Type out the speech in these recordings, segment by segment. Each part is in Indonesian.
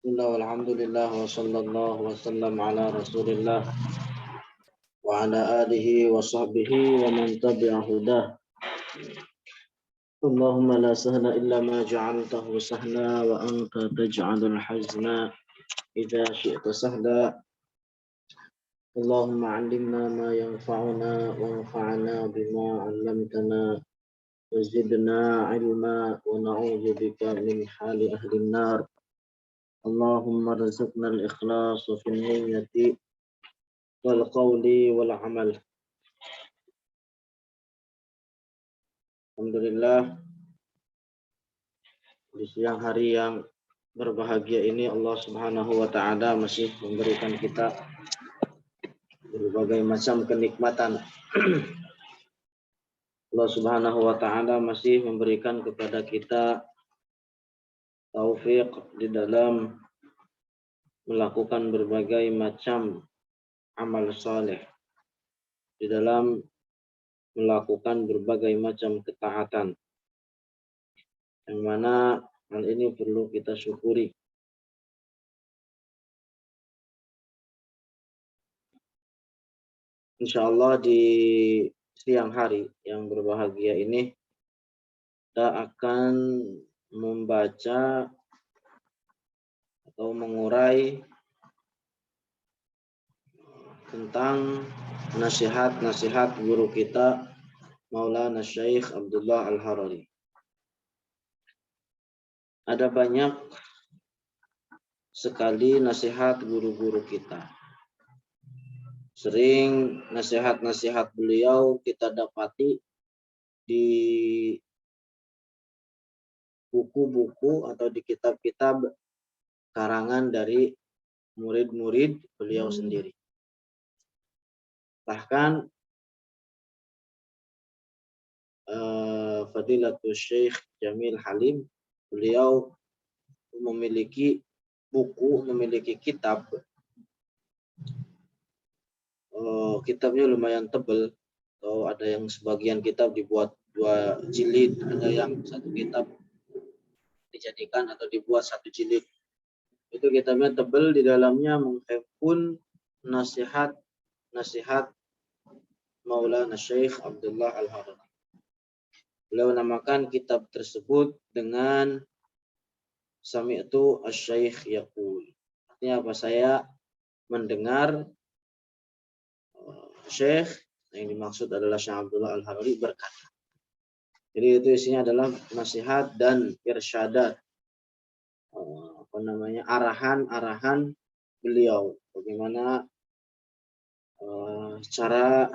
Bismillah walhamdulillah wa sallallahu wa sallam ala rasulillah wa ala alihi wa sahbihi wa man tabi'a hudah. Allahumma la sahla illa ma ja'altahu sahla wa anta taj'alul hazna idza syi'ta sahla. Allahumma 'allimna ma yanfa'una wanfa'na bima 'allamtana wa zidna 'ilma wa na'udzu bika min hali ahli an-nar. Allahumma rzuqna al-ikhlas fi an-niyyati wal qawli wal amal. Alhamdulillah, di siang hari yang berbahagia ini Allah Subhanahu wa taala masih memberikan kita berbagai macam kenikmatan. Allah Subhanahu wa taala masih memberikan kepada kita taufik di dalam melakukan berbagai macam amal saleh, di dalam melakukan berbagai macam ketaatan, yang mana hal ini perlu kita syukuri. Insya Allah di siang hari yang berbahagia ini kita akan membaca atau mengurai tentang nasihat-nasihat guru kita Maulana Syekh Abdullah Al-Harari. Ada banyak sekali nasihat guru-guru kita. Sering nasihat-nasihat beliau kita dapati di buku-buku atau di kitab-kitab karangan dari murid-murid beliau sendiri. Bahkan Fadilatul Syekh Jamil Halim, beliau memiliki buku, memiliki kitab. Kitabnya lumayan tebal, atau ada yang sebagian kitab dibuat 2 jilid, ada yang satu kitab dijadikan atau dibuat 1 jilid. Itu kitabnya tebal, di dalamnya menghimpun nasihat Maulana Syekh Abdullah Al-Harari. Beliau namakan kitab tersebut dengan Sami'tu asy-Syaikh yaqul. Artinya apa? Saya mendengar Syekh, yang dimaksud adalah Syekh Abdullah Al-Harari, berkata. Jadi itu isinya adalah nasihat dan irsyadat, arahan-arahan beliau, bagaimana cara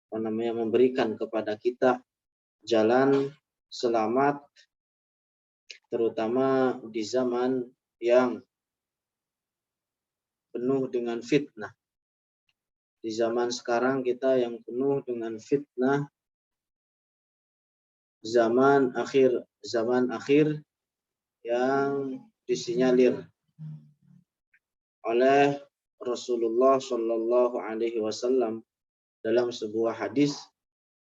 memberikan kepada kita jalan selamat, terutama di zaman yang penuh dengan fitnah. Di zaman sekarang kita yang penuh dengan fitnah, zaman akhir yang disinyalir oleh Rasulullah Shallallahu Alaihi Wasallam dalam sebuah hadis,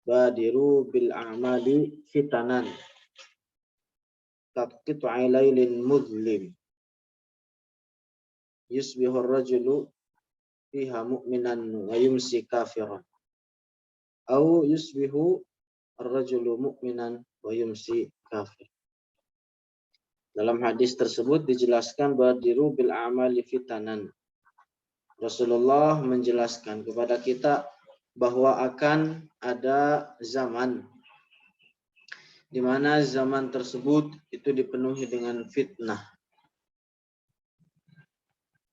badiru bil a'mali fitanan kaqit'i lailin mudlim yusbihu ar-rajulu fiha mu'minan wa yumsi kafiran, au yusbihu ar-rajulu mu'minan wa yumsi kafir. Dalam hadis tersebut dijelaskan badiru bil a'mali fitanan. Rasulullah menjelaskan kepada kita bahwa akan ada zaman di mana zaman tersebut itu dipenuhi dengan fitnah.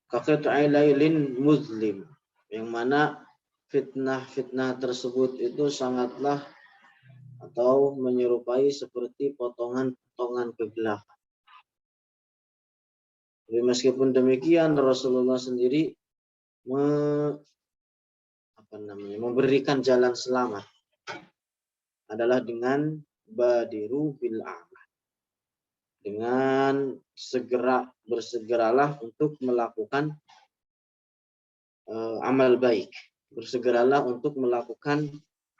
Kaqit'i lailin muzlim, yang mana fitnah tersebut itu sangatlah atau menyerupai seperti potongan-potongan kegelapan. Tapi meskipun demikian, Rasulullah sendiri memberikan jalan selamat adalah dengan badiru bil amal, dengan bersegeralah untuk melakukan amal baik, bersegeralah untuk melakukan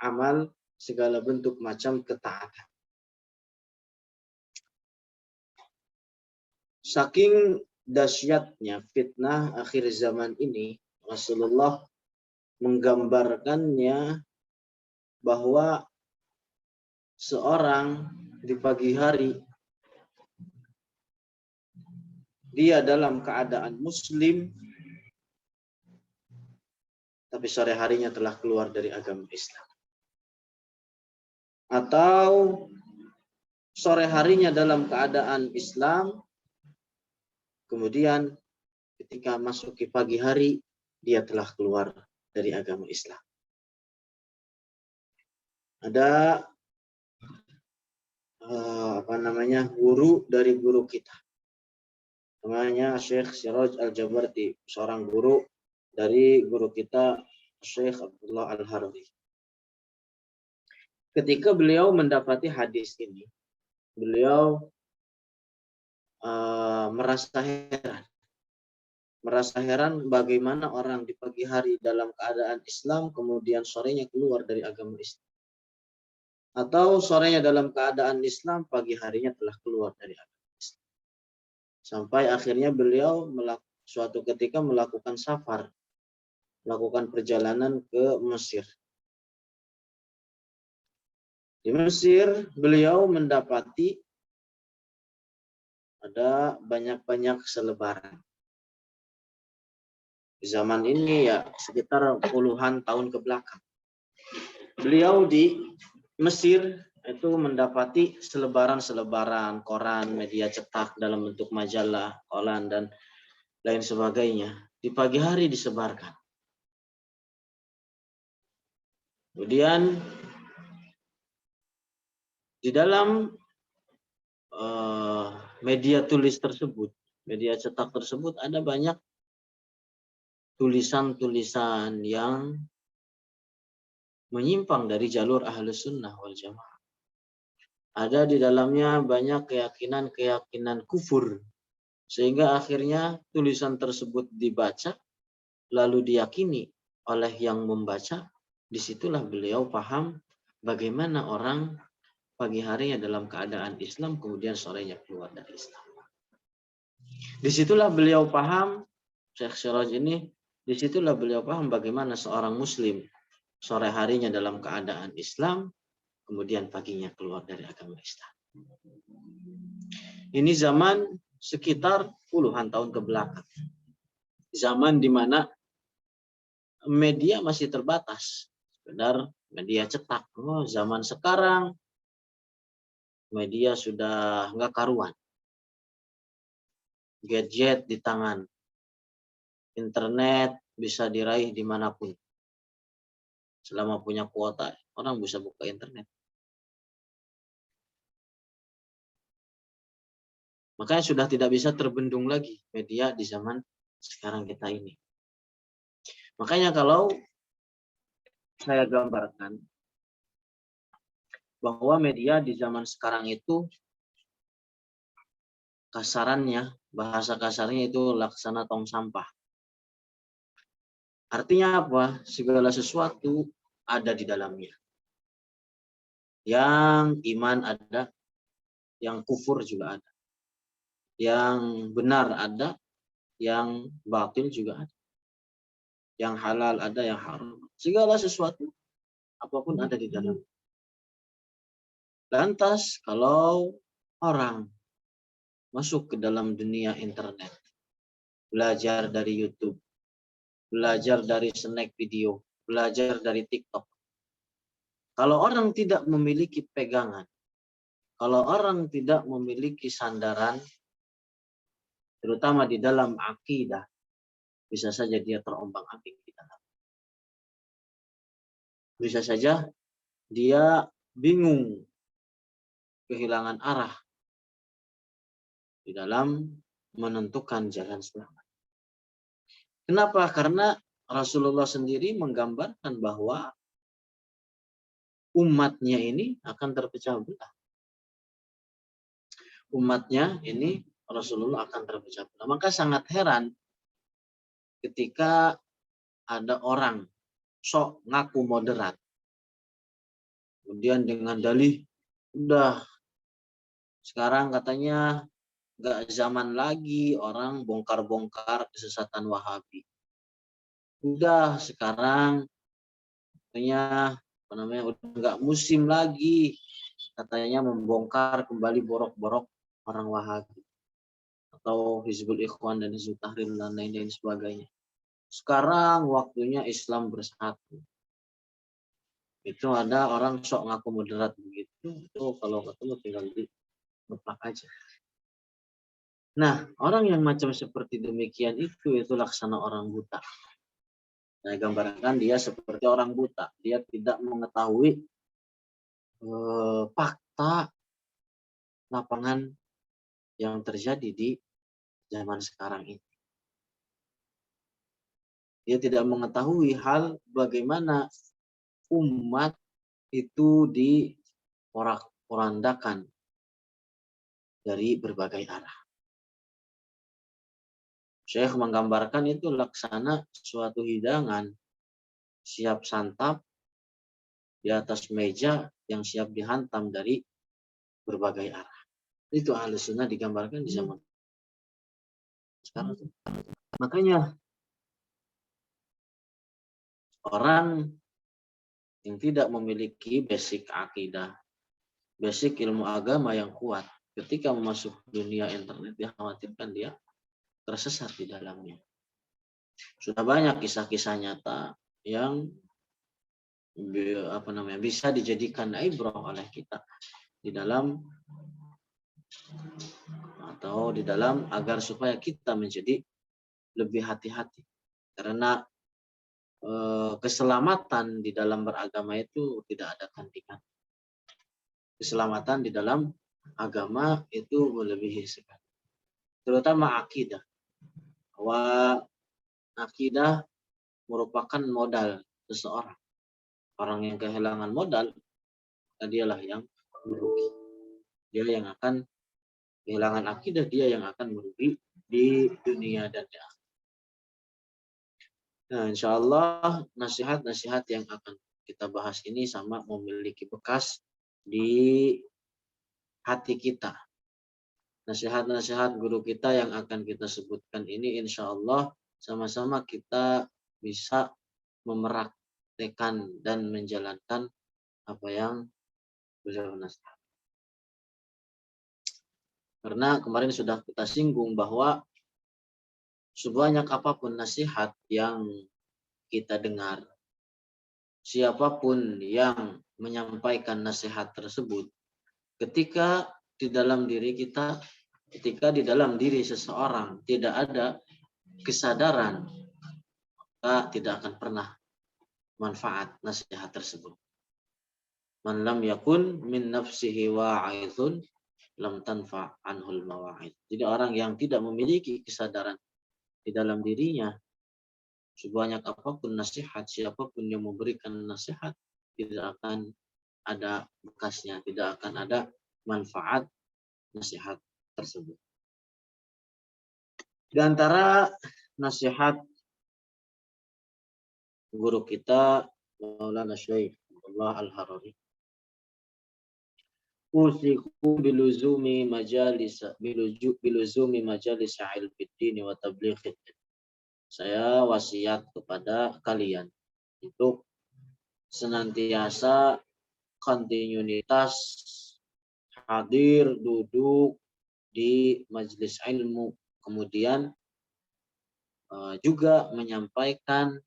amal segala bentuk macam ketaatan. Saking dahsyatnya fitnah akhir zaman ini, Rasulullah menggambarkannya bahwa seorang di pagi hari dia dalam keadaan muslim, tapi sore harinya telah keluar dari agama Islam. Atau sore harinya dalam keadaan Islam, kemudian ketika masuk ke pagi hari, dia telah keluar dari agama Islam. Ada guru dari guru kita, namanya Syekh Siraj Al-Jabarti, seorang guru dari guru kita Syekh Abdullah Al-Harbi. Ketika beliau mendapati hadis ini, beliau merasa heran bagaimana orang di pagi hari dalam keadaan Islam kemudian sorenya keluar dari agama Islam, atau sorenya dalam keadaan Islam pagi harinya telah keluar dari agama Islam. Sampai akhirnya beliau suatu ketika melakukan safar, melakukan perjalanan ke Mesir. Di Mesir beliau mendapati ada banyak-banyak selebaran. Di zaman ini ya sekitar puluhan tahun ke belakang. Beliau di Mesir itu mendapati selebaran-selebaran koran, media cetak dalam bentuk majalah, koran dan lain sebagainya. Di pagi hari disebarkan. Kemudian di dalam media tulis tersebut, media cetak tersebut ada banyak tulisan-tulisan yang menyimpang dari jalur Ahlus Sunnah wal Jamaah. Ada di dalamnya banyak keyakinan-keyakinan kufur, sehingga akhirnya tulisan tersebut dibaca, lalu diyakini oleh yang membaca. Disitulah beliau paham bagaimana orang pagi harinya dalam keadaan Islam, kemudian sorenya keluar dari Islam. Disitulah beliau paham, Syekh Siraj ini, disitulah beliau paham bagaimana seorang muslim sore harinya dalam keadaan Islam, kemudian paginya keluar dari agama Islam. Ini zaman sekitar puluhan tahun ke belakang. Zaman di mana media masih terbatas, sekedar media cetak. Zaman sekarang media sudah nggak karuan. Gadget di tangan. Internet bisa diraih dimanapun. Selama punya kuota, orang bisa buka internet. Makanya sudah tidak bisa terbendung lagi media di zaman sekarang kita ini. Makanya kalau saya gambarkan bahwa media di zaman sekarang itu kasarannya, bahasa kasarnya itu laksana tong sampah. Artinya apa? Segala sesuatu ada di dalamnya. Yang iman ada, yang kufur juga ada. Yang benar ada, yang batil juga ada. Yang halal ada, yang haram. Segala sesuatu, apapun ada di dalam. Lantas kalau orang masuk ke dalam dunia internet, belajar dari YouTube, belajar dari snack video, belajar dari TikTok. Kalau orang tidak memiliki pegangan, kalau orang tidak memiliki sandaran, terutama di dalam akidah, bisa saja dia terombang-ambing di dalam. Bisa saja dia bingung, kehilangan arah di dalam menentukan jalan selamat. Kenapa? Karena Rasulullah sendiri menggambarkan bahwa umatnya ini akan terpecah belah. Umatnya ini Rasulullah akan terpecah belah. Maka sangat heran ketika ada orang sok ngaku moderat. Kemudian dengan dalih, udah sekarang katanya nggak zaman lagi orang bongkar-bongkar kesesatan Wahabi. Udah sekarang katanya udah nggak musim lagi katanya membongkar kembali borok-borok orang Wahabi atau Hizbul Ikhwan dan Hizbut Tahrir dan lain-lain sebagainya. Sekarang waktunya Islam bersatu. Itu ada orang sok ngaku moderat begitu, itu kalau ketemu tinggal di ngeplak aja. Nah, orang yang macam seperti demikian itu laksana orang buta. Saya gambarkan dia seperti orang buta. Dia tidak mengetahui fakta lapangan yang terjadi di zaman sekarang ini. Dia tidak mengetahui hal bagaimana umat itu diporak-porandakan dari berbagai arah. Syekh menggambarkan itu laksana suatu hidangan siap santap di atas meja yang siap dihantam dari berbagai arah. Itu ahli sunnah digambarkan di zaman sekarang. Makanya orang yang tidak memiliki basic akidah, basic ilmu agama yang kuat, ketika masuk dunia internet dikhawatirkan dia tersesat di dalamnya. Sudah banyak kisah-kisah nyata yang bisa dijadikan ibrah oleh kita di dalam agar supaya kita menjadi lebih hati-hati, karena keselamatan di dalam beragama itu tidak ada tandingan. Keselamatan di dalam agama itu melebihi segala, terutama akidah. Bahwa akidah merupakan modal seseorang. Orang yang kehilangan modal, dialah yang merugi. Dia yang akan kehilangan akidah, dia yang akan merugi di dunia dan di akhirat. Nah, insya Allah nasihat-nasihat yang akan kita bahas ini sama memiliki bekas di hati kita. Nasihat-nasihat guru kita yang akan kita sebutkan ini insya Allah sama-sama kita bisa memeraktekan dan menjalankan apa yang beliau nasihat. Karena kemarin sudah kita singgung bahwa sebanyak apapun nasihat yang kita dengar, siapapun yang menyampaikan nasihat tersebut, ketika di dalam diri kita, ketika di dalam diri seseorang tidak ada kesadaran, maka tidak akan pernah manfaat nasihat tersebut. Man lam yakun min nafsihi wa'idun lam tanfa' anhul mawa'id. Jadi orang yang tidak memiliki kesadaran di dalam dirinya, sebanyak apapun nasihat, siapapun yang memberikan nasihat, tidak akan ada bekasnya, tidak akan ada manfaat nasihat tersebut. Di antara nasihat guru kita Maulana Syekh Abdullah Al-Harari, usiku biluzumi majalis ilmiddin wa tabligh. Saya wasiat kepada kalian untuk senantiasa kontinuitas hadir duduk di majelis ilmu, kemudian juga menyampaikan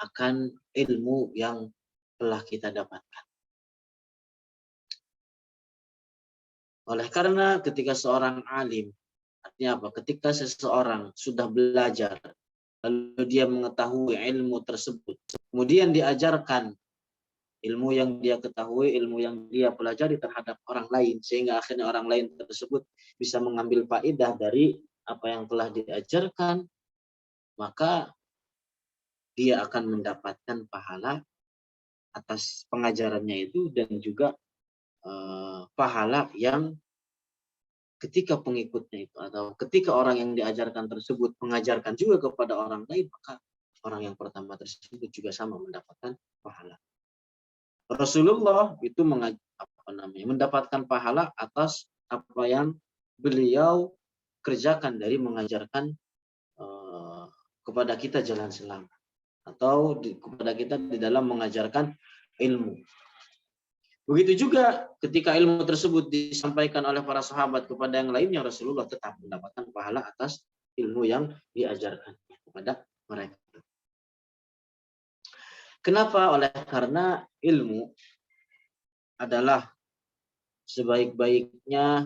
akan ilmu yang telah kita dapatkan. Oleh karena ketika seorang alim, artinya apa? Ketika seseorang sudah belajar, lalu dia mengetahui ilmu tersebut, kemudian diajarkan ilmu yang dia ketahui, ilmu yang dia pelajari terhadap orang lain, sehingga akhirnya orang lain tersebut bisa mengambil faedah dari apa yang telah diajarkan, maka dia akan mendapatkan pahala atas pengajarannya itu, dan juga pahala yang ketika pengikutnya itu atau ketika orang yang diajarkan tersebut mengajarkan juga kepada orang lain, maka orang yang pertama tersebut juga sama mendapatkan pahala. Rasulullah itu mendapatkan pahala atas apa yang beliau kerjakan dari mengajarkan kepada kita jalan selamat, atau kepada kita di dalam mengajarkan ilmu. Begitu juga ketika ilmu tersebut disampaikan oleh para sahabat kepada yang lainnya, Rasulullah tetap mendapatkan pahala atas ilmu yang diajarkan kepada mereka. Kenapa? Karena ilmu adalah sebaik-baiknya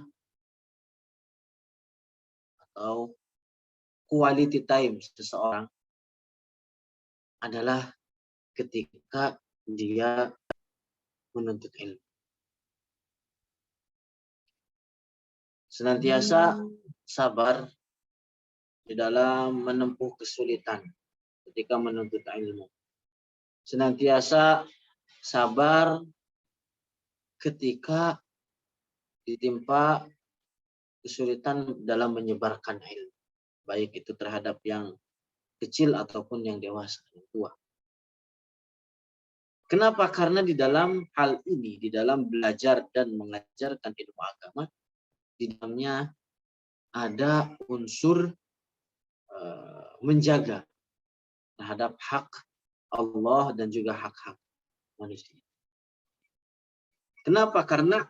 atau quality time seseorang adalah ketika dia menuntut ilmu. Senantiasa sabar di dalam menempuh kesulitan ketika menuntut ilmu. Senantiasa sabar ketika ditimpa kesulitan dalam menyebarkan ilmu, baik itu terhadap yang kecil ataupun yang dewasa, yang tua. Kenapa? Karena di dalam hal ini, di dalam belajar dan mengajarkan ilmu agama, di dalamnya ada unsur menjaga terhadap hak Allah dan juga hak-hak manusia. Kenapa? Karena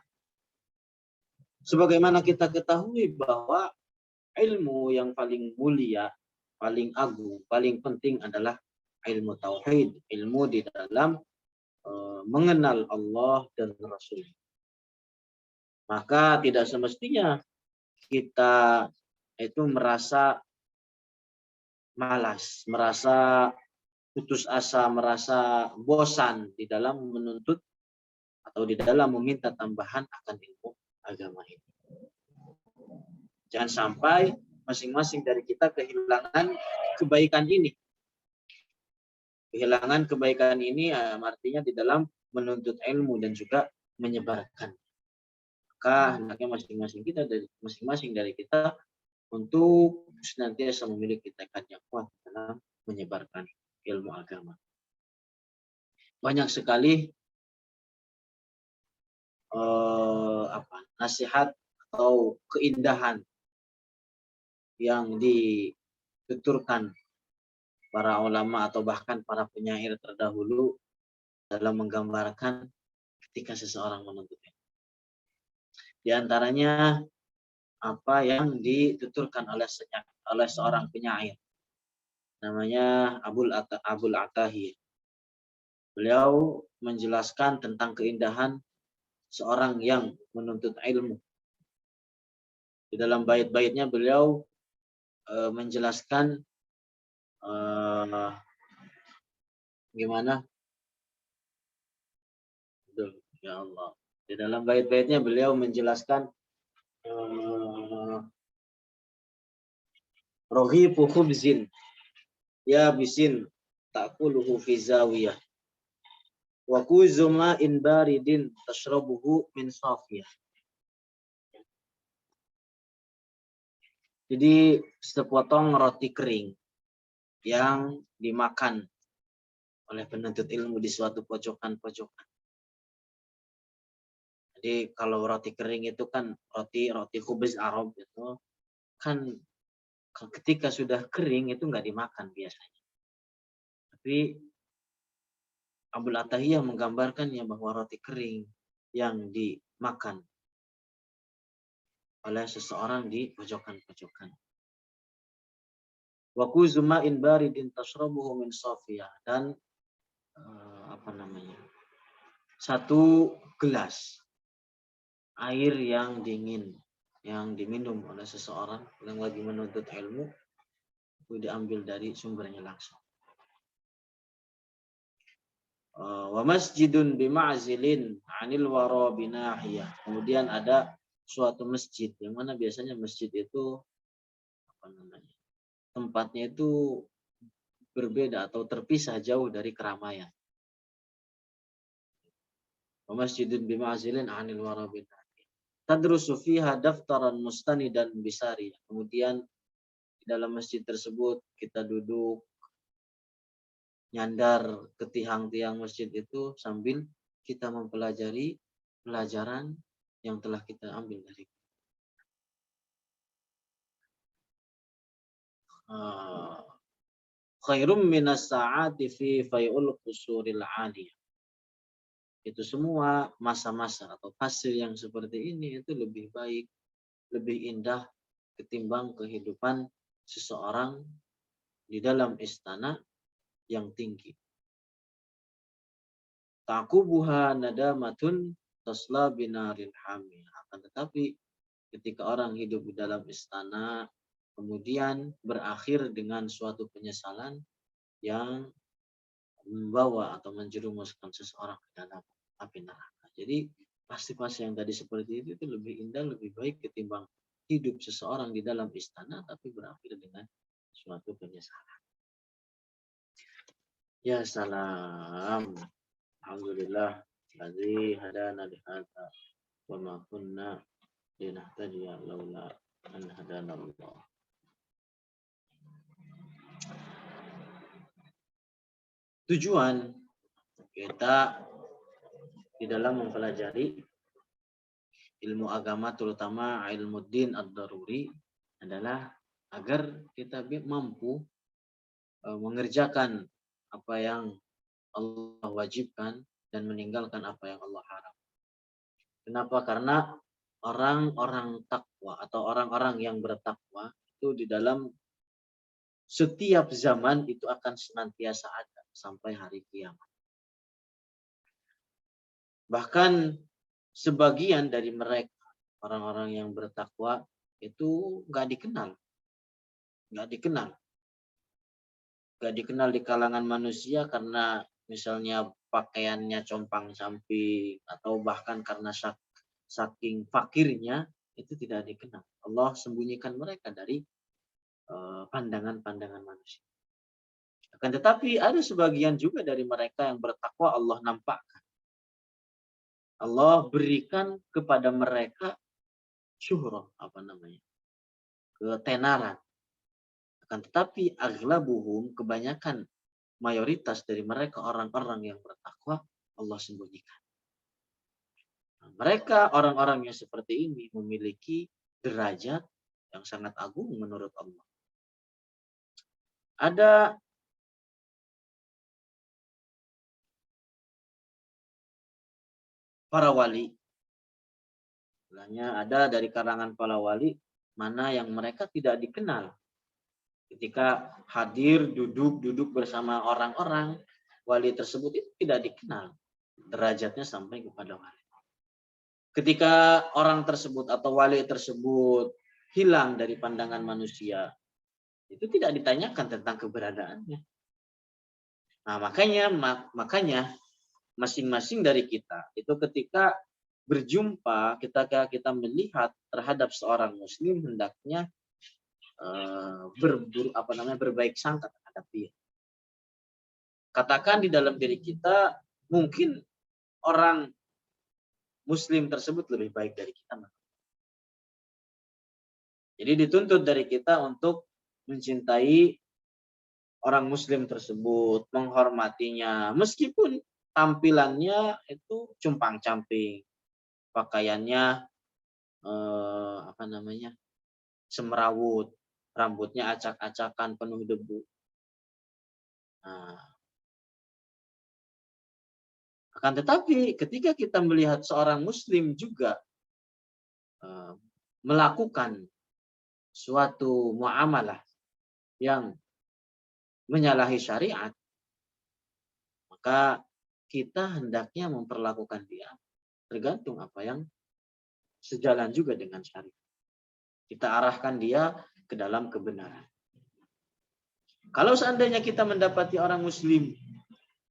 sebagaimana kita ketahui bahwa ilmu yang paling mulia, paling agung, paling penting adalah ilmu tauhid, ilmu di dalam mengenal Allah dan Rasul. Maka tidak semestinya kita itu merasa malas, merasa putus asa, merasa bosan di dalam menuntut atau di dalam meminta tambahan akan ilmu agama ini. Jangan sampai masing-masing dari kita kehilangan kebaikan ini. Kehilangan kebaikan ini artinya di dalam menuntut ilmu dan juga menyebarkan. Maka hendaknya masing-masing dari kita untuk senantiasa memiliki tekad yang kuat dalam menyebarkan ilmu agama. Banyak sekali nasihat atau keindahan yang dituturkan para ulama atau bahkan para penyair terdahulu dalam menggambarkan ketika seseorang menuntut ilmu. Di antaranya apa yang dituturkan oleh seorang penyair, namanya Abul Atahi. Beliau menjelaskan tentang keindahan seorang yang menuntut ilmu. Di dalam bait-baitnya beliau menjelaskan gimana? Ya Allah. Di dalam bait-baitnya beliau menjelaskan rohibu khubzin ya bisin ta'kuluhu fi zawiyah wa kuzuma in baridin tashrabuhu min safiyah. Jadi sepotong roti kering yang dimakan oleh penuntut ilmu di suatu pojokan-pojokan. Jadi kalau roti kering itu kan roti khubz Arab itu kan ketika sudah kering itu nggak dimakan biasanya. Tapi Abul Atahiyah menggambarkannya bahwa roti kering yang dimakan oleh seseorang di pojokan-pojokan. Wa kuzuma in baridin tashrabuhu min safiyah, dan satu gelas air yang dingin yang diminum oleh seseorang yang lagi menuntut ilmu itu diambil dari sumbernya langsung. Wa masjidun bima'zilin 'anil wara binahiyah. Kemudian ada suatu masjid yang mana biasanya masjid itu tempatnya itu berbeda atau terpisah jauh dari keramaian. Wa masjidun bima'zilin 'anil wara binahiyah. Tadrusu fiha daftaran mustanidan bisari. Kemudian di dalam masjid tersebut kita duduk nyandar ke tiang-tiang masjid itu sambil kita mempelajari pelajaran yang telah kita ambil dari. khairum minas sa'ati fi fai'ul qusuril 'aliyah. Itu semua masa-masa atau fase yang seperti ini itu lebih baik, lebih indah ketimbang kehidupan seseorang di dalam istana yang tinggi. Taqubuha nadamatun tasla binarin hamiyah. Akan tetapi ketika orang hidup di dalam istana kemudian berakhir dengan suatu penyesalan yang membawa atau menjerumuskan seseorang ke dalam api neraka. Jadi pasti-pasti yang tadi seperti itu lebih indah, lebih baik ketimbang hidup seseorang di dalam istana tapi berakhir dengan suatu penyesalan. Ya salam. Alhamdulillah. Ladzi hadana li hadza wa ma kunna linahtadiya laula an hadana Allah. Tujuan kita di dalam mempelajari ilmu agama terutama ilmu din ad-daruri adalah agar kita mampu mengerjakan apa yang Allah wajibkan dan meninggalkan apa yang Allah haram. Kenapa? Karena orang-orang takwa atau orang-orang yang bertakwa itu di dalam setiap zaman itu akan senantiasa ada sampai hari kiamat. Bahkan sebagian dari mereka orang-orang yang bertakwa itu nggak dikenal di kalangan manusia karena misalnya pakaiannya compang-camping atau bahkan karena saking fakirnya itu tidak dikenal. Allah sembunyikan mereka dari pandangan-pandangan manusia. Akan tetapi ada sebagian juga dari mereka yang bertakwa Allah nampakkan. Allah berikan kepada mereka syuhrah, ketenaran. Akan tetapi aglabuhum, kebanyakan mayoritas dari mereka orang-orang yang bertakwa Allah sembunyikan. Mereka orang-orang yang seperti ini memiliki derajat yang sangat agung menurut Allah. Ada para wali, ada dari kalangan para wali mana yang mereka tidak dikenal. Ketika hadir duduk bersama orang-orang, wali tersebut itu tidak dikenal derajatnya sampai kepada wali. Ketika orang tersebut atau wali tersebut hilang dari pandangan manusia, itu tidak ditanyakan tentang keberadaannya. Nah, makanya masing-masing dari kita itu ketika berjumpa, ketika kita melihat terhadap seorang muslim hendaknya berbaik sangka terhadap dia. Katakan di dalam diri kita mungkin orang muslim tersebut lebih baik dari kita. Jadi dituntut dari kita untuk mencintai orang muslim tersebut, menghormatinya meskipun tampilannya itu compang-camping, pakaiannya semrawut, rambutnya acak-acakan penuh debu. Nah, akan tetapi ketika kita melihat seorang muslim juga melakukan suatu muamalah yang menyalahi syariat, maka kita hendaknya memperlakukan dia tergantung apa yang sejalan juga dengan syariat. Kita arahkan dia ke dalam kebenaran. Kalau seandainya kita mendapati orang muslim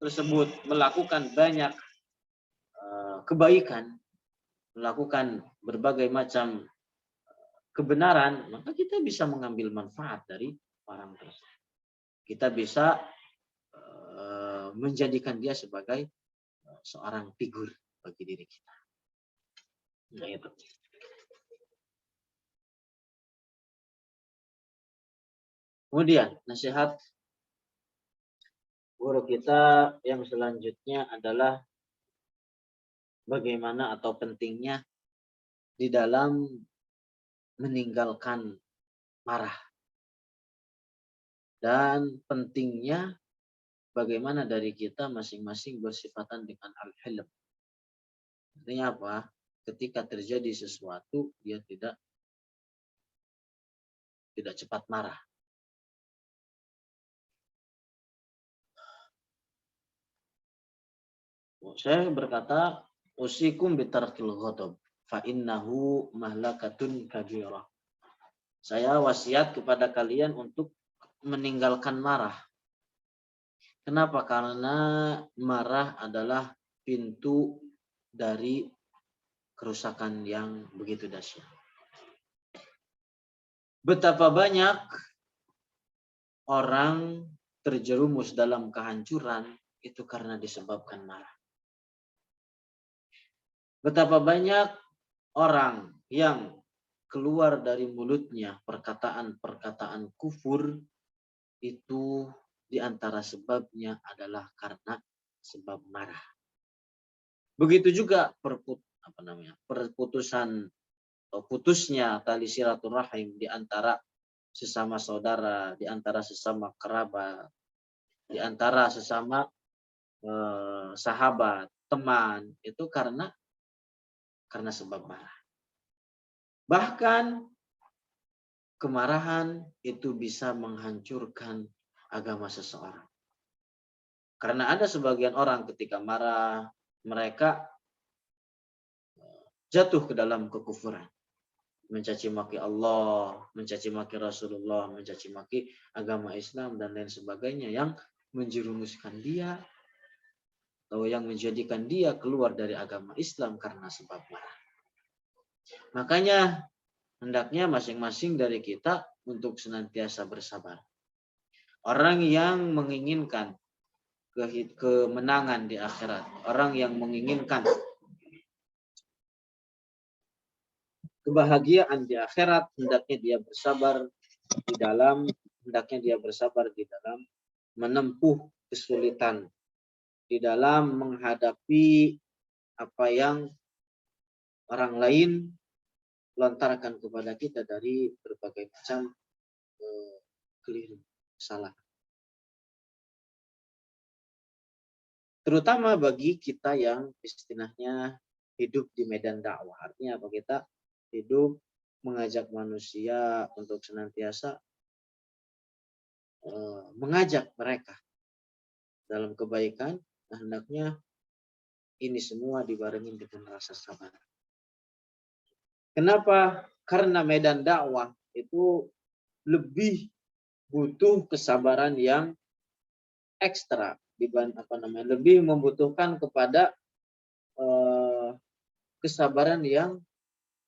tersebut melakukan banyak kebaikan, melakukan berbagai macam kebenaran, maka kita bisa mengambil manfaat dari orang tersebut. Kita bisa menjadikan dia sebagai seorang figur bagi diri kita. Nah, itu. Kemudian nasihat guru kita yang selanjutnya adalah bagaimana atau pentingnya di dalam meninggalkan marah. Dan pentingnya bagaimana dari kita masing-masing bersifatan dengan al-hilm. Artinya apa? Ketika terjadi sesuatu, dia tidak cepat marah. Saya berkata, usikum bitarkil ghadab fa innahu mahlakatun kabirah. Saya wasiat kepada kalian untuk meninggalkan marah. Kenapa? Karena marah adalah pintu dari kerusakan yang begitu dahsyat. Betapa banyak orang terjerumus dalam kehancuran itu karena disebabkan marah. Betapa banyak orang yang keluar dari mulutnya perkataan-perkataan kufur itu diantara sebabnya adalah karena sebab marah. Begitu juga putusnya tali silaturahim di antara sesama saudara, di antara sesama kerabat, di antara sesama sahabat, teman, itu karena sebab marah. Bahkan kemarahan itu bisa menghancurkan agama seseorang. Karena ada sebagian orang ketika marah, mereka jatuh ke dalam kekufuran. Mencaci maki Allah, mencaci maki Rasulullah, mencaci maki agama Islam, dan lain sebagainya yang menjerumuskan dia atau yang menjadikan dia keluar dari agama Islam karena sebab marah. Makanya hendaknya masing-masing dari kita untuk senantiasa bersabar. Orang yang menginginkan kemenangan di akhirat, orang yang menginginkan kebahagiaan di akhirat, hendaknya dia bersabar di dalam menempuh kesulitan, di dalam menghadapi apa yang orang lain lontarkan kepada kita dari berbagai macam keliru, salah. Terutama bagi kita yang istilahnya hidup di medan dakwah. Artinya apa? Kita hidup mengajak manusia untuk senantiasa mengajak mereka dalam kebaikan. Nah, hendaknya ini semua dibarengi dengan rasa sabar. Kenapa? Karena medan dakwah itu lebih butuh kesabaran yang ekstra lebih membutuhkan kepada kesabaran yang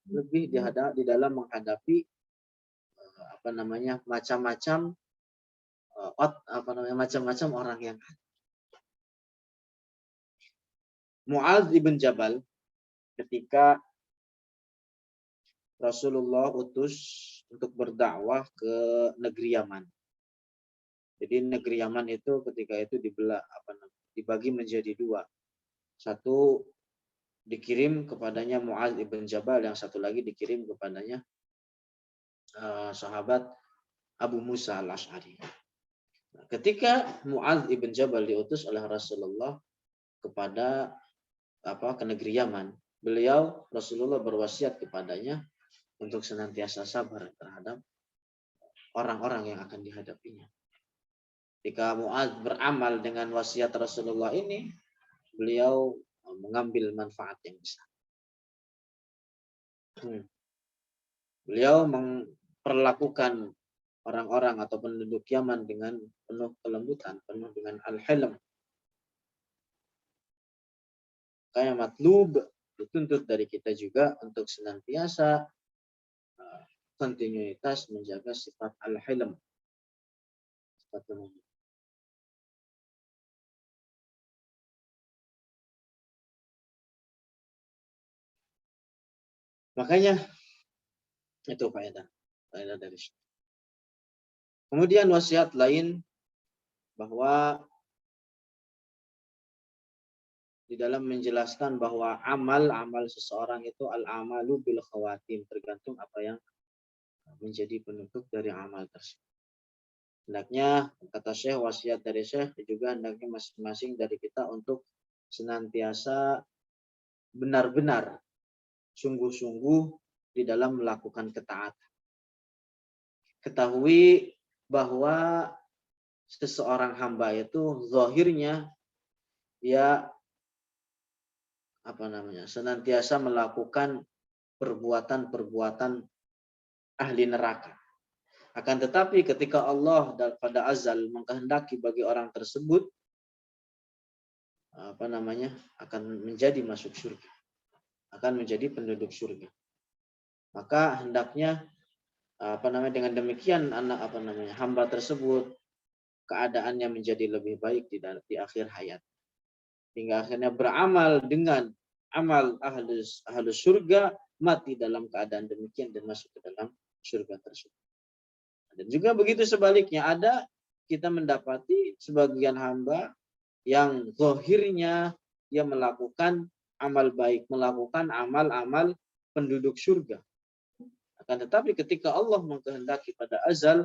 lebih di dalam menghadapi macam-macam orang yang Mu'adz ibn Jabal ketika Rasulullah utus untuk berdakwah ke negeri Yaman. Jadi negeri Yaman itu ketika itu dibagi menjadi dua. Satu dikirim kepadanya Mu'adz ibn Jabal, yang satu lagi dikirim kepadanya sahabat Abu Musa al-Ash'ari. Nah, ketika Mu'adz ibn Jabal diutus oleh Rasulullah kepada ke negeri Yaman, Rasulullah berwasiat kepadanya untuk senantiasa sabar terhadap orang-orang yang akan dihadapinya. Ketika Mu'adz beramal dengan wasiat Rasulullah ini, beliau mengambil manfaat yang besar. Beliau memperlakukan orang-orang atau penduduk Yaman dengan penuh kelembutan, penuh dengan al-hilm. Kayak matlub, dituntut dari kita juga untuk senantiasa kontinuitas menjaga sifat al-hilm. Makanya itu faedah dari sini. Kemudian wasiat lain bahwa di dalam menjelaskan bahwa amal seseorang itu al-amalu bil khawatim, tergantung apa yang menjadi penutup dari amal tersebut. Hendaknya, kata Syekh, wasiat dari Syekh juga hendaknya masing-masing dari kita untuk senantiasa benar-benar sungguh-sungguh di dalam melakukan ketaatan. Ketahui bahwa seseorang hamba itu zahirnya ya senantiasa melakukan perbuatan-perbuatan ahli neraka. Akan tetapi ketika Allah pada azal mengkehendaki bagi orang tersebut akan menjadi masuk surga, akan menjadi penduduk surga, maka hendaknya dengan demikian hamba tersebut keadaannya menjadi lebih baik di akhir hayat, hingga akhirnya beramal dengan amal ahlus surga, mati dalam keadaan demikian dan masuk ke dalam surga tersebut. Dan juga begitu sebaliknya, ada kita mendapati sebagian hamba yang zahirnya dia melakukan amal baik, melakukan amal-amal penduduk surga. Akan tetapi ketika Allah mengkehendaki pada azal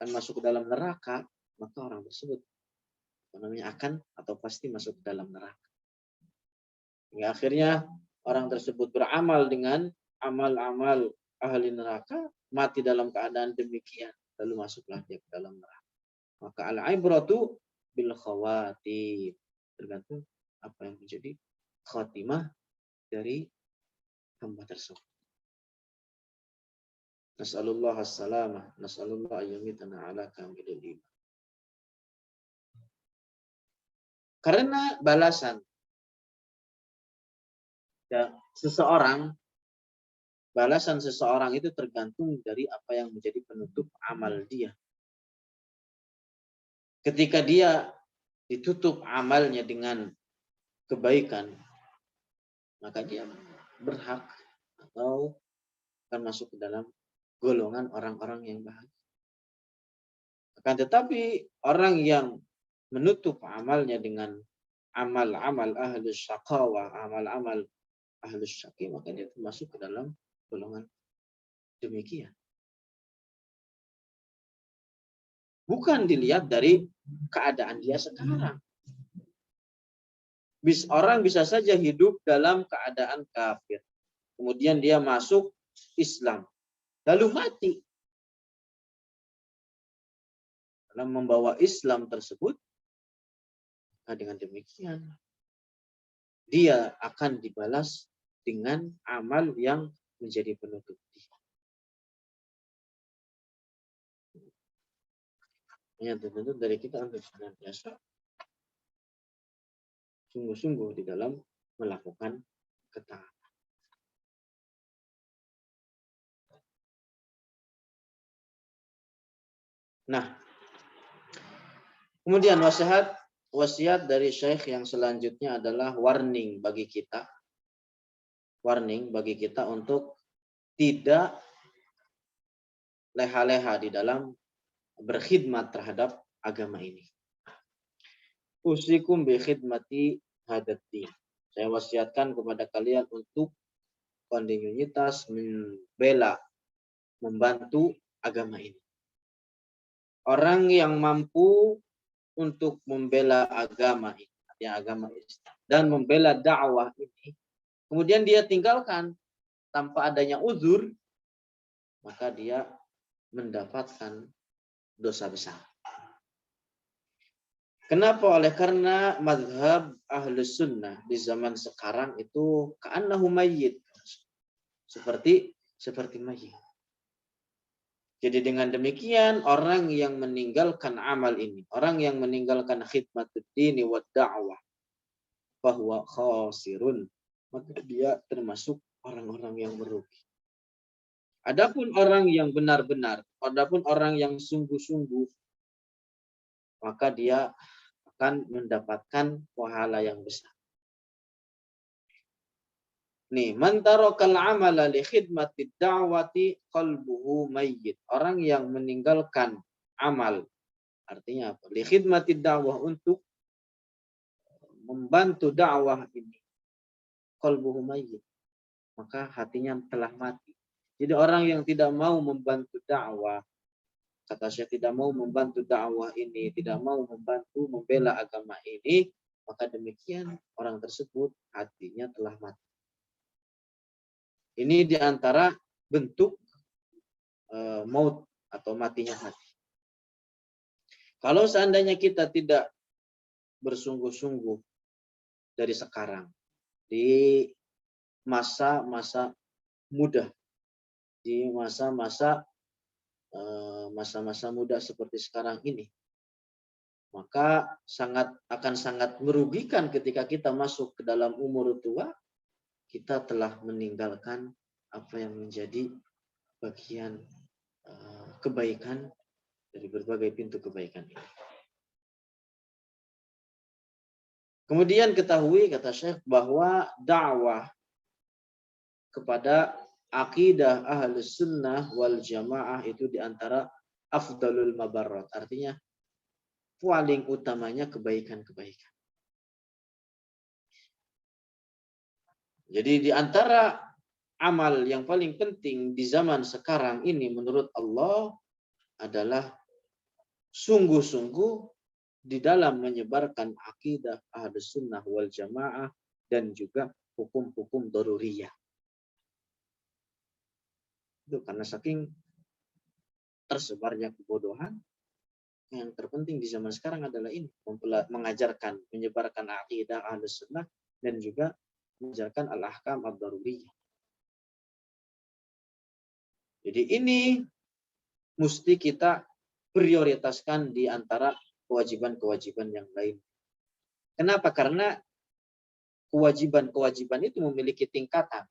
akan masuk ke dalam neraka, maka orang tersebut akan atau pasti masuk ke dalam neraka. Hingga akhirnya orang tersebut beramal dengan amal-amal ahli neraka, mati dalam keadaan demikian, lalu masuklah dia ke dalam neraka. Maka al-ibratu bil khawatim, tergantung apa yang menjadi khatimah dari hamba tersebut. Nas'alullah as-salamah, nas'alullah ayyamitana ala kamilil iman. Karena balasan seseorang itu tergantung dari apa yang menjadi penutup amal dia. Ketika dia ditutup amalnya dengan kebaikan, maka dia berhak atau akan masuk ke dalam golongan orang-orang yang bahagia. Akan tetapi orang yang menutup amalnya dengan amal-amal ahlus syaqawah, amal-amal ahlus syaqi, maka dia masuk ke dalam golongan demikian. Bukan dilihat dari keadaan dia sekarang. Orang bisa saja hidup dalam keadaan kafir, kemudian dia masuk Islam, lalu mati. Dalam membawa Islam tersebut, nah dengan demikian dia akan dibalas dengan amal yang menjadi penutup dia. Yang tentu dari kita untuk senantiasa sungguh-sungguh di dalam melakukan ketaatan. Nah, kemudian wasiat dari Syekh yang selanjutnya adalah warning bagi kita untuk tidak leha-leha di dalam berkhidmat terhadap agama ini. Usikum bi khidmati hadati. Saya wasiatkan kepada kalian untuk kontinuitas membela, membantu agama ini. Orang yang mampu untuk membela agama ini, agama Islam, dan membela dakwah ini, kemudian dia tinggalkan tanpa adanya uzur, maka dia mendapatkan dosa besar. Kenapa? Karena mazhab ahlus sunnah di zaman sekarang itu ka'annahu mayyit, seperti mayit. Jadi dengan demikian orang yang meninggalkan amal ini, orang yang meninggalkan khidmatud dini wa da'wah, bahwa khasirun, maka dia termasuk orang-orang yang merugi. Adapun orang yang benar-benar, adapun orang yang sungguh-sungguh, maka dia akan mendapatkan pahala yang besar. Nih, man tarakal amala li khidmatid da'wati qalbuhu mayyit. Orang yang meninggalkan amal, artinya apa? Li khidmatid da'wah, untuk membantu dakwah ini, qalbuhu mayyit, maka hatinya telah mati. Jadi orang yang tidak mau membantu dakwah, kata Syekh, tidak mau membantu dakwah ini, tidak mau membantu membela agama ini, maka demikian orang tersebut hatinya telah mati. Ini diantara bentuk maut atau matinya hati. Kalau seandainya kita tidak bersungguh-sungguh dari sekarang, di masa-masa muda, di masa-masa muda seperti sekarang ini, maka akan sangat merugikan ketika kita masuk ke dalam umur tua, kita telah meninggalkan apa yang menjadi bagian kebaikan dari berbagai pintu kebaikan ini. Kemudian ketahui, kata Syekh, bahwa dakwah kepada akidah Ahlus Sunnah wal Jamaah itu diantara afdalul mabarrat, artinya paling utamanya kebaikan-kebaikan. Jadi diantara amal yang paling penting di zaman sekarang ini menurut Allah adalah sungguh-sungguh di dalam menyebarkan akidah Ahlus Sunnah wal Jamaah dan juga hukum-hukum daruriyah. Itu karena saking tersebarnya kebodohan, yang terpenting di zaman sekarang adalah ini, mengajarkan, menyebarkan akidah Ahlus Sunnah dan juga mengajarkan al-ahkam ad-daruriyah. Jadi ini mesti kita prioritaskan di antara kewajiban-kewajiban yang lain. Kenapa? Karena kewajiban-kewajiban itu memiliki tingkatan.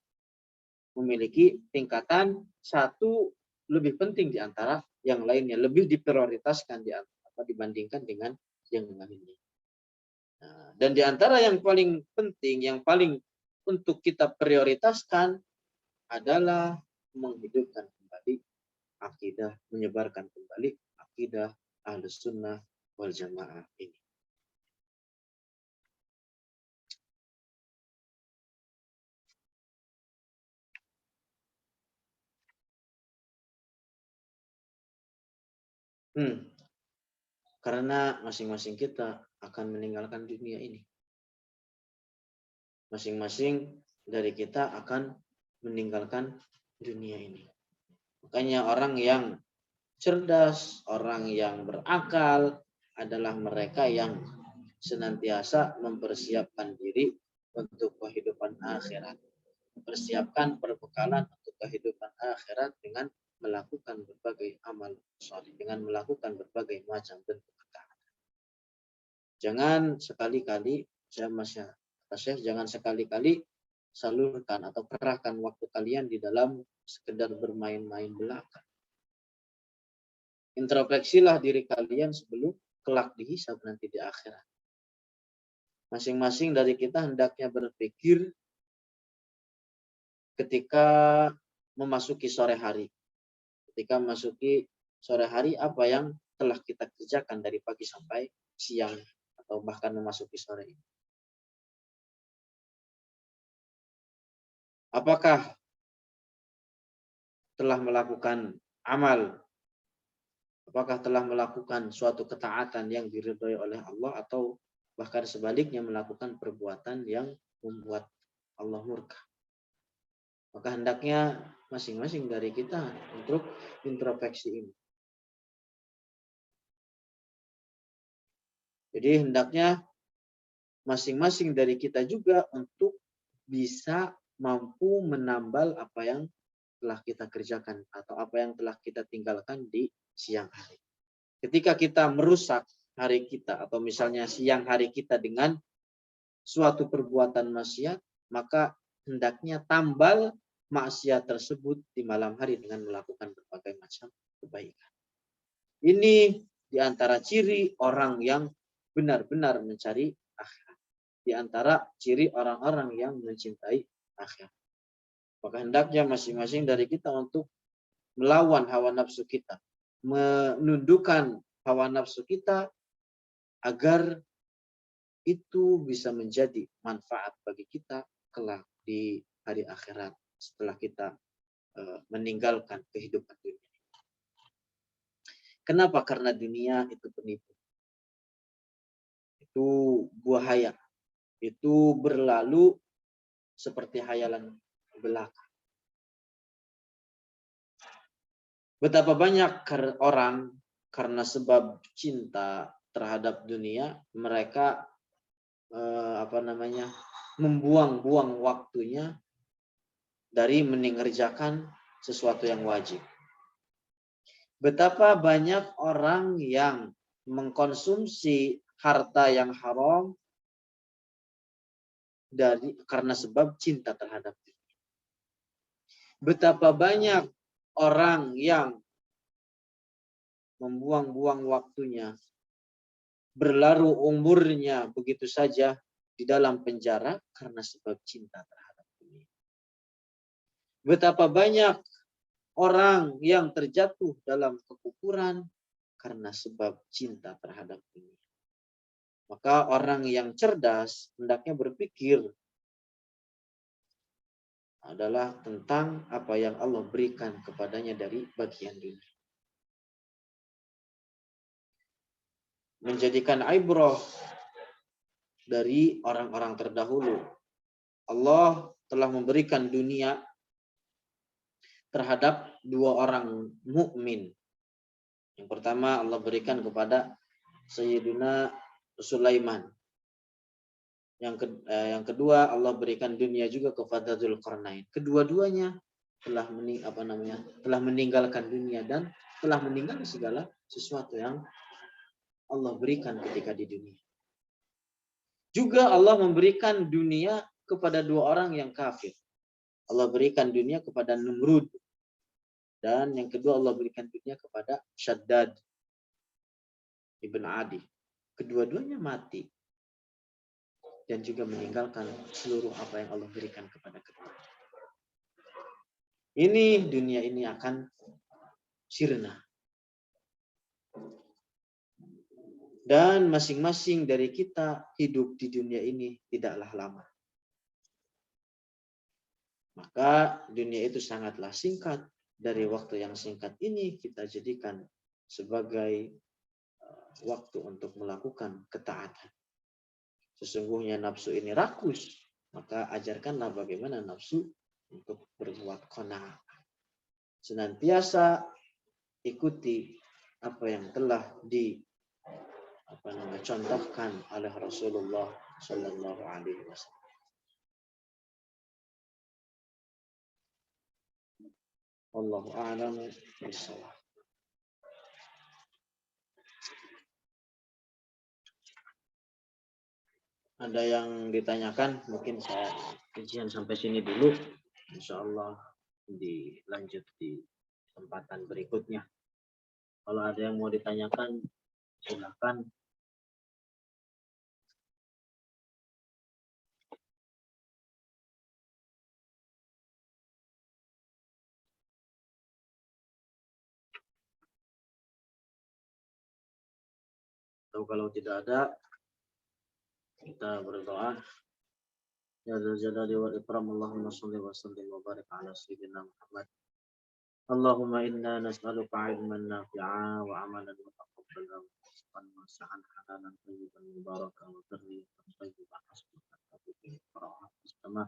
Memiliki tingkatan satu lebih penting di antara yang lainnya, lebih diprioritaskan dibandingkan dengan yang lainnya. Nah, dan di antara yang paling penting, yang paling untuk kita prioritaskan adalah menghidupkan kembali akidah, menyebarkan kembali akidah Ahlus Sunnah wal Jamaah ini. Karena masing-masing kita akan meninggalkan dunia ini. Masing-masing dari kita akan meninggalkan dunia ini. Makanya orang yang cerdas, orang yang berakal adalah mereka yang senantiasa mempersiapkan diri untuk kehidupan akhirat. Mempersiapkan perbekalan untuk kehidupan akhirat dengan melakukan berbagai amal saleh, dengan melakukan berbagai macam bentuk ketaatan. Jangan sekali-kali, jangan sekali-kali salurkan atau kerahkan waktu kalian di dalam sekedar bermain-main belaka. Introspeksilah diri kalian sebelum kelak dihisab nanti di akhirat. Masing-masing dari kita hendaknya berpikir ketika memasuki sore hari. Ketika memasuki sore hari, apa yang telah kita kerjakan dari pagi sampai siang atau bahkan memasuki sore ini. Apakah telah melakukan amal? Apakah telah melakukan suatu ketaatan yang diridhoi oleh Allah atau bahkan sebaliknya melakukan perbuatan yang membuat Allah murka? Maka hendaknya masing-masing dari kita untuk introspeksi ini. Jadi hendaknya masing-masing dari kita juga untuk bisa mampu menambal apa yang telah kita kerjakan atau apa yang telah kita tinggalkan di siang hari. Ketika kita merusak hari kita atau misalnya siang hari kita dengan suatu perbuatan maksiat, maka hendaknya tambal maksiat tersebut di malam hari dengan melakukan berbagai macam kebaikan. Ini di antara ciri orang yang benar-benar mencari akhirat. Di antara ciri orang-orang yang mencintai akhirat. Maka hendaknya masing-masing dari kita untuk melawan hawa nafsu kita. Menundukkan hawa nafsu kita agar itu bisa menjadi manfaat bagi kita kelak di hari akhirat setelah kita meninggalkan kehidupan dunia. Kenapa? Karena dunia itu penipu. Itu buaya. Itu berlalu seperti hayalan belaka. Betapa banyak orang karena sebab cinta terhadap dunia, mereka membuang-buang waktunya dari mengerjakan sesuatu yang wajib. Betapa banyak orang yang mengkonsumsi harta yang haram karena sebab cinta terhadap dunia. Betapa banyak orang yang membuang-buang waktunya, berlalu umurnya begitu saja di dalam penjara karena sebab cinta terhadap dunia. Betapa banyak orang yang terjatuh dalam kekufuran karena sebab cinta terhadap dunia. Maka orang yang cerdas hendaknya berpikir adalah tentang apa yang Allah berikan kepadanya dari bagian dunia. Menjadikan ibrah dari orang-orang terdahulu. Allah telah memberikan dunia terhadap dua orang mukmin. Yang pertama Allah berikan kepada Sayyidina Sulaiman. Yang kedua Allah berikan dunia juga kepada Dzulqarnain. Kedua-duanya telah meninggalkan dunia dan telah meninggal segala sesuatu yang Allah berikan ketika di dunia. Juga Allah memberikan dunia kepada dua orang yang kafir. Allah berikan dunia kepada Numrud. Dan yang kedua Allah berikan dunia kepada Shaddad ibn Adi. Kedua-duanya mati. Dan juga meninggalkan seluruh apa yang Allah berikan kepada kedua. Ini dunia ini akan sirna. Dan masing-masing dari kita hidup di dunia ini tidaklah lama. Maka dunia itu sangatlah singkat. Dari waktu yang singkat ini kita jadikan sebagai waktu untuk melakukan ketaatan. Sesungguhnya nafsu ini rakus. Maka ajarkanlah bagaimana nafsu untuk berbuat qanaah. Senantiasa ikuti apa yang telah contohkan oleh Rasulullah Sallallahu Alaihi Wasallam. Wallahu a'lam bishawab. Ada yang ditanyakan? Mungkin saya kajian sampai sini dulu. Insyaallah dilanjut di kesempatan berikutnya. Kalau ada yang mau ditanyakan, silakan. Atau kalau tidak ada, kita berdoa. Ya dzal jalali wal ikram, Allahumma shalli wa sallim wa barik ala sayyidina Muhammad. Allahumma inna nas'aluka ilman nafi'a wa amalan mutaqabbalan wa rizqan wasi'an halalan tayyiban mubarakan wa dzurriyyatan thayyibatan hasbuka bihi farah sama.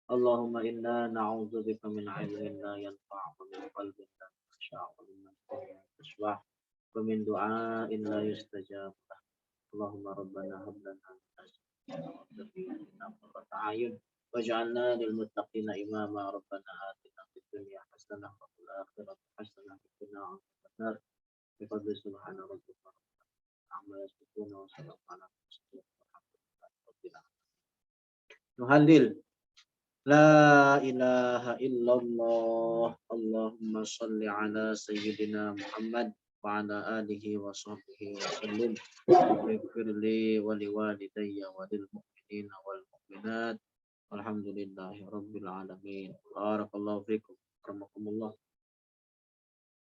Allahumma inna na'udzubika min 'ilmin la yanfa' wa min qalbin la yakhsha' wa min nafsin la tashbah wa min du'a'in la yustajab. Allahumma rabbana hab lana min azwajina wa dhurriyyatina qurrata a'yun waj'alna lil muttaqina imama. Rabbana atina fid dunya hasanah wa fil akhirati hasanah wa qina adzabannar. Bi fadli subhana rabbika amma yasifun wa salamun ala mursalin walhamdulillahi rabbil alamin. Nuhallil. La ilaha illallah. Allahumma salli ala sayyidina Muhammad wa ala alihi wa sahbihi wa sallim. Ighfirli wa liwalidayya wa lil mu'minina wal mu'minat. Walhamdulillahi rabbil alamin. Barakallahu fikum. Warahmatullahi